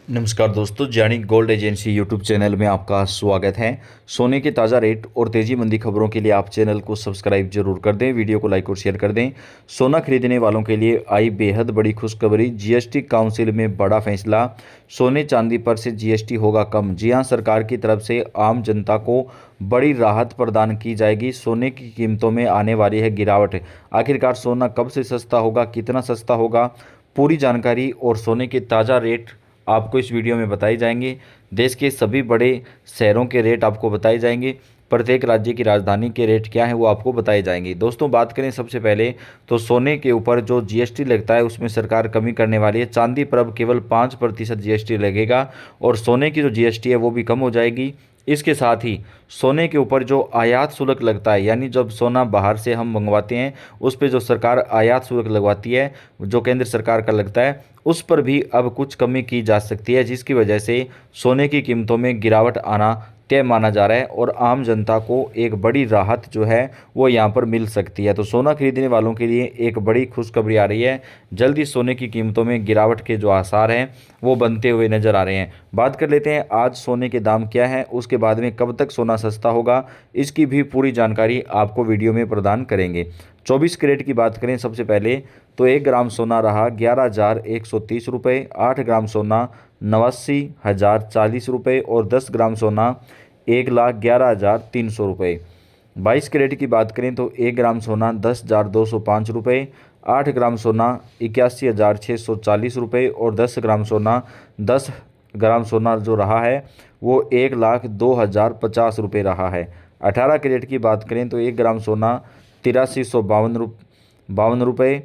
नमस्कार दोस्तों, ज्ञानी गोल्ड एजेंसी यूट्यूब चैनल में आपका स्वागत है। सोने के ताज़ा रेट और तेज़ी मंदी खबरों के लिए आप चैनल को सब्सक्राइब जरूर कर दें, वीडियो को लाइक और शेयर कर दें। सोना खरीदने वालों के लिए आई बेहद बड़ी खुशखबरी। जीएसटी काउंसिल में बड़ा फैसला, सोने चांदी पर से जीएसटी होगा कम। जी हां, सरकार की तरफ से आम जनता को बड़ी राहत प्रदान की जाएगी। सोने की कीमतों में आने वाली है गिरावट। आखिरकार सोना कब से सस्ता होगा, कितना सस्ता होगा, पूरी जानकारी और सोने के ताज़ा रेट आपको इस वीडियो में बताए जाएंगे। देश के सभी बड़े शहरों के रेट आपको बताए जाएंगे। प्रत्येक राज्य की राजधानी के रेट क्या है वो आपको बताए जाएंगे। दोस्तों, बात करें सबसे पहले तो सोने के ऊपर जो जीएसटी लगता है उसमें सरकार कमी करने वाली है। चांदी पर अब केवल 5% जीएसटी लगेगा और सोने की जो जीएसटी है वो भी कम हो जाएगी। इसके साथ ही सोने के ऊपर जो आयात शुल्क लगता है, यानी जब सोना बाहर से हम मंगवाते हैं उस पर जो सरकार आयात शुल्क लगवाती है, जो केंद्र सरकार का लगता है, उस पर भी अब कुछ कमी की जा सकती है, जिसकी वजह से सोने की कीमतों में गिरावट आना तय माना जा रहा है और आम जनता को एक बड़ी राहत जो है वो यहाँ पर मिल सकती है। तो सोना खरीदने वालों के लिए एक बड़ी खुशखबरी आ रही है। जल्दी सोने की कीमतों में गिरावट के जो आसार हैं वो बनते हुए नजर आ रहे हैं। बात कर लेते हैं आज सोने के दाम क्या है, उसके बाद में कब तक सोना सस्ता होगा, इसकी भी पूरी जानकारी आपको वीडियो में प्रदान करेंगे। 24 कैरेट की बात करें सबसे पहले तो 1 ग्राम सोना रहा 11,130 रुपये, 8 ग्राम सोना 89,040 रुपये और 10 ग्राम सोना 1,11,300 रुपये। 22 कैरेट की बात करें तो 1 ग्राम सोना 10,205 रुपये, 8 ग्राम सोना 81,640 रुपये और 10 ग्राम सोना जो रहा है वो 1,02,050 रुपये रहा है। 18 कैरेट की बात करें तो 1 ग्राम सोना 8352 रुपये,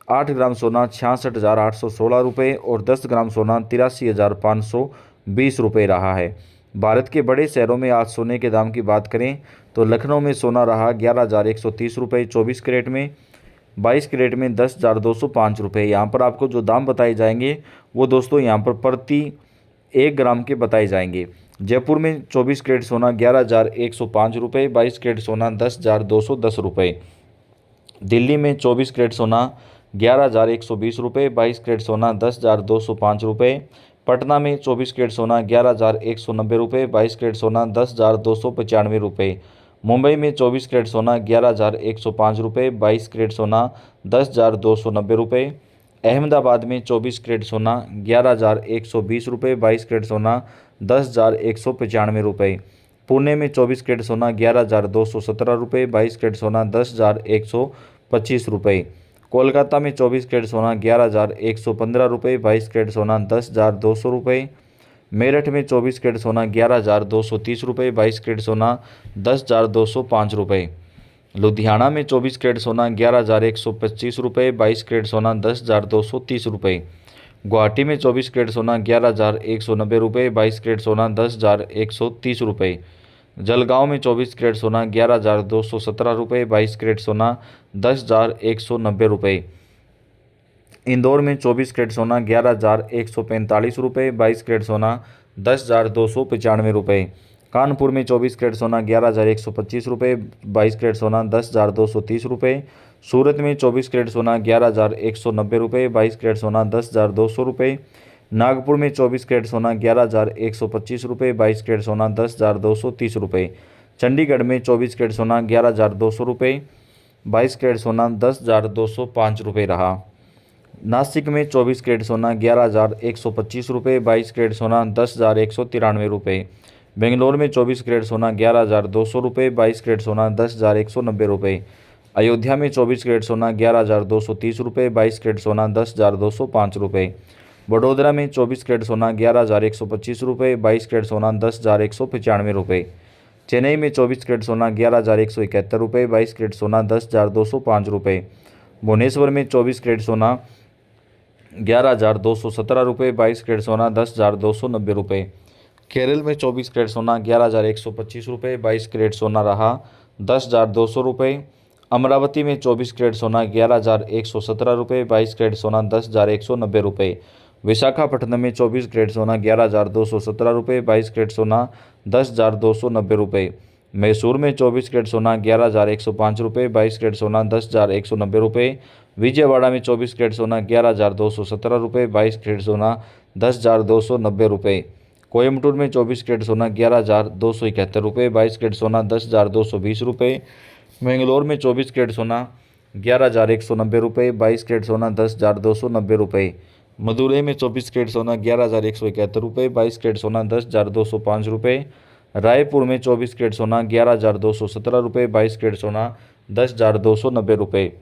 8 ग्राम सोना 66,816 रुपये और 10 ग्राम सोना 83,520 रुपये रहा है। भारत के बड़े शहरों में आज सोने के दाम की बात करें तो लखनऊ में सोना रहा 11,130 रुपये 24 कैरेट में, 22 कैरेट में 10,205 रुपये। यहाँ पर आपको जो दाम बताए जाएंगे वो दोस्तों यहाँ पर प्रति 1 ग्राम के बताए जाएंगे। जयपुर में 24 कैरेट सोना 11,105 रुपये, 22 कैरेट सोना 10,210 रुपये। दिल्ली में 24 कैरेट सोना 11,120 रुपये, 22 कैरेट सोना 10,205 रुपये। पटना में 24 कैरेट सोना 11,190 रुपये, 22 कैरेट सोना 10,295 रुपये। मुंबई में 24 कैरेट सोना 11,105 रुपये, 22 कैरेट सोना 10,290 रुपये। अहमदाबाद में 24 कैरेट सोना 11,120 रुपये, 22 कैरेट सोना 10,195 रुपये। पुणे में 24 कैरेट सोना 11,217 रुपये, 22 कैरेट सोना 10,125 रुपये। कोलकाता में 24 कैरेट सोना 11,115 रुपये, 22 कैरेट सोना 10,200 रुपये। मेरठ में 24 कैरेट सोना 11,230 रुपये, 22 कैरेट सोना 10,205 रुपये। लुधियाना में 24 कैरेट सोना 11,125 रुपये, 22 कैरेट सोना 10,230 रुपये। गुवाहाटी में 24 कैरेट सोना 11,190 रुपये, 22 कैरेट सोना 10,130 रुपये। जलगांव में 24 कैरेट सोना 11,217 रुपये, 22 कैरेट सोना 10,190 रुपये। इंदौर में 24 कैरेट सोना 11,145 रुपये, 22 कैरेट सोना 10,295 रुपये। कानपुर में 24 कैरेट सोना 11,125 रुपये, 22 कैरेट सोना 10,230 रुपये। सूरत में 24 कैरेट सोना 11,190 रुपये, 22 कैरेट सोना 10,200 रुपये। नागपुर में 24 कैरेट सोना 11,125 रुपये, 22 कैरेट सोना 10,230 रुपये। चंडीगढ़ में 24 कैरेट सोना 11,200 रुपये, 22 कैरेट सोना 10,205 रुपये रहा। नासिक में 24 कैरेट सोना 11,125 रुपये, 22 कैरेट सोना 10,193 रुपये। बेंगलोर में 24 कैरेट सोना 11,200 रुपये, 22 कैरेट सोना 10,190 रुपये। अयोध्या में 24 कैरेट सोना 11,230 रुपये, 22 कैरेट सोना 10,205 रुपये। वडोदरा में 24 कैरेट सोना 11,125 रुपये, 22 कैरेट सोना 10,195 रुपये। चेन्नई में 24 कैरेट सोना 11,171 रुपये, 22 कैरेट सोना 10,205 रुपये। भुवनेश्वर में 24 कैरेट सोना 11,217 रुपये, 22 कैरेट सोना 10,290 रुपये। केरल में 24 कैरेट सोना 11,125 रुपये, 22 कैरेट सोना रहा 10,200 रुपये। अमरावती में 24 कैरेट सोना 11,117 रुपये, 22 कैरेट सोना 10,190 रुपये। विशाखापट्टनम में 24 कैरेट सोना 11,217 रुपये, 22 कैरेट सोना 10,290 रुपये। मैसूर में 24 कैरेट सोना 11,105 रुपये, 22 कैरेट सोना 10,190 रुपये। विजयवाड़ा में 24 कैरेट सोना 11,217 रुपये, 22 कैरेट सोना 10,290 रुपये। कोयम्बटूर में 24 कैरेट सोना 11,271 रुपये, 22 कैरेट सोना 10,220 रुपये। बेंगलोर में 24 कैरेट सोना 11,190 रुपये, 22 कैरेट सोना 10,290 रुपये। मदुरई में 24 कैरेट सोना 11,171 रुपये, 22 कैरेट सोना 10,205 रुपये। रायपुर में 24 कैरेट सोना 11,217 रुपये, 22 कैरेट सोना 10,290 रुपये।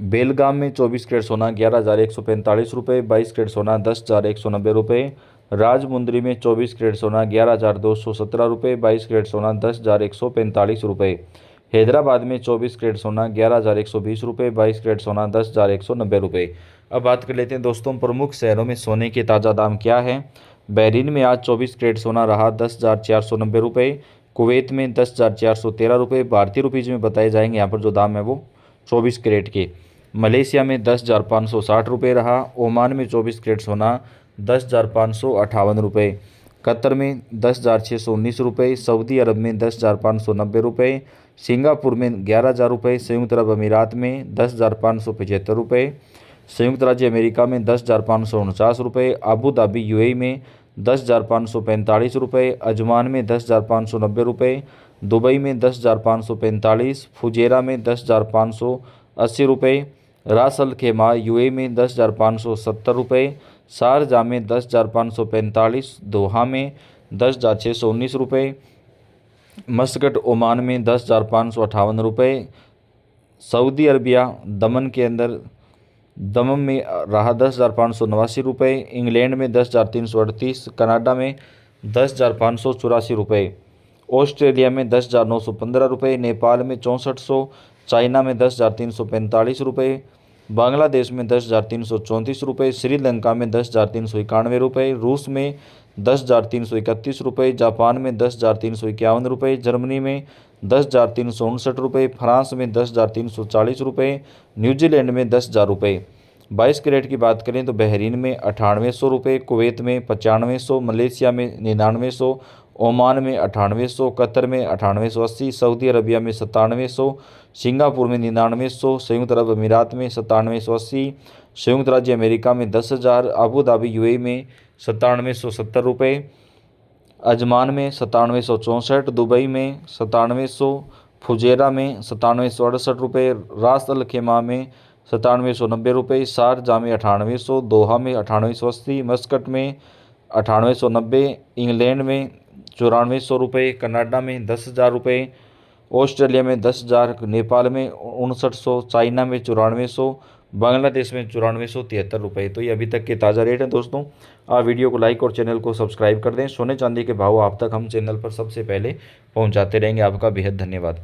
बेलगाम में 24 कैरेट सोना 11,145 रुपये, 22 कैरेट सोना 10,190 रुपये। राजमुंदरी में 24 कैरेट सोना 11,217 रुपये, 22 कैरेट सोना 10,145 रुपये। हैदराबाद में 24 कैरेट सोना 11,120 रुपये, 22 कैरेट सोना 10,190 रुपये। अब बात कर लेते हैं दोस्तों प्रमुख शहरों में सोने के ताज़ा दाम क्या है। बहरीन में आज 24 कैरेट सोना रहा 10,490 रुपये, कुवैत में 10,413 रुपये भारतीय रुपीज़ में बताए जाएंगे। यहाँ पर जो दाम है वो 24 कैरेट के। मलेशिया में 10,560 रुपये रहा। ओमान में 24 कैरेट सोना 10,558 रुपये। कतर में 10,619 रुपये। सऊदी अरब में 10,590 रुपये। सिंगापुर में 11,000 रुपये। संयुक्त अरब अमीरात में 10,575 रुपये। संयुक्त राज्य अमेरिका में 10,549 रुपये। अबू धाबी यूएई में 10,545 रुपये। अजमान में 10,590 रुपये। दुबई में 10,545। फुजेरा में 10,580 रुपये। रास अल खेमा यूएई में 10,570 रुपये। शारजाह में 10,545। दोहा में 10,619 रुपये। मस्कट ओमान में 10,558 रुपये। सऊदी अरबिया दमन के अंदर दमम में रहा 10,589 रुपये। इंग्लैंड में 10,338। कनाडा में 10,584 रुपये। ऑस्ट्रेलिया में 10,915 रुपये। नेपाल में 6400। चाइना में 10,345 रुपये। बांग्लादेश में 10,334 रुपये। श्रीलंका में 10,391 रुपये। रूस में 10,331 रुपये। जापान में 10,351 रुपये। जर्मनी में 10,359 रुपये। फ्रांस में 10,340 रुपये। न्यूजीलैंड में 10,000 रुपये। 22 कैरेट की बात करें तो बहरीन में 9800 रुपये, कुवैत में 9500, मलेशिया में 9900, ओमान में 9800, कतर में 9880, सऊदी अरबिया में 9700, सिंगापुर में 9900, संयुक्त अरब अमीरात में 9780, संयुक्त राज्य अमेरिका में 10,000, अबू धाबी यूएई में 9770 रुपये, अजमान में 9764, दुबई में 9700, फुजेरा में 9768 रुपये, रास अल खेमा में 9790 रुपये, शारजाह में 9800, दोहा में 9880, मस्कट में 9890, इंग्लैंड में 9400 रुपये, कनाडा में 10,000 रुपये, ऑस्ट्रेलिया में 10,000, नेपाल में 5900, चाइना में 9400, बांग्लादेश में 9473 रुपये। तो ये अभी तक के ताज़ा रेट हैं दोस्तों। आप वीडियो को लाइक और चैनल को सब्सक्राइब कर दें। सोने चांदी के भाव आप तक हम चैनल पर सबसे पहले पहुंचाते रहेंगे। आपका बेहद धन्यवाद।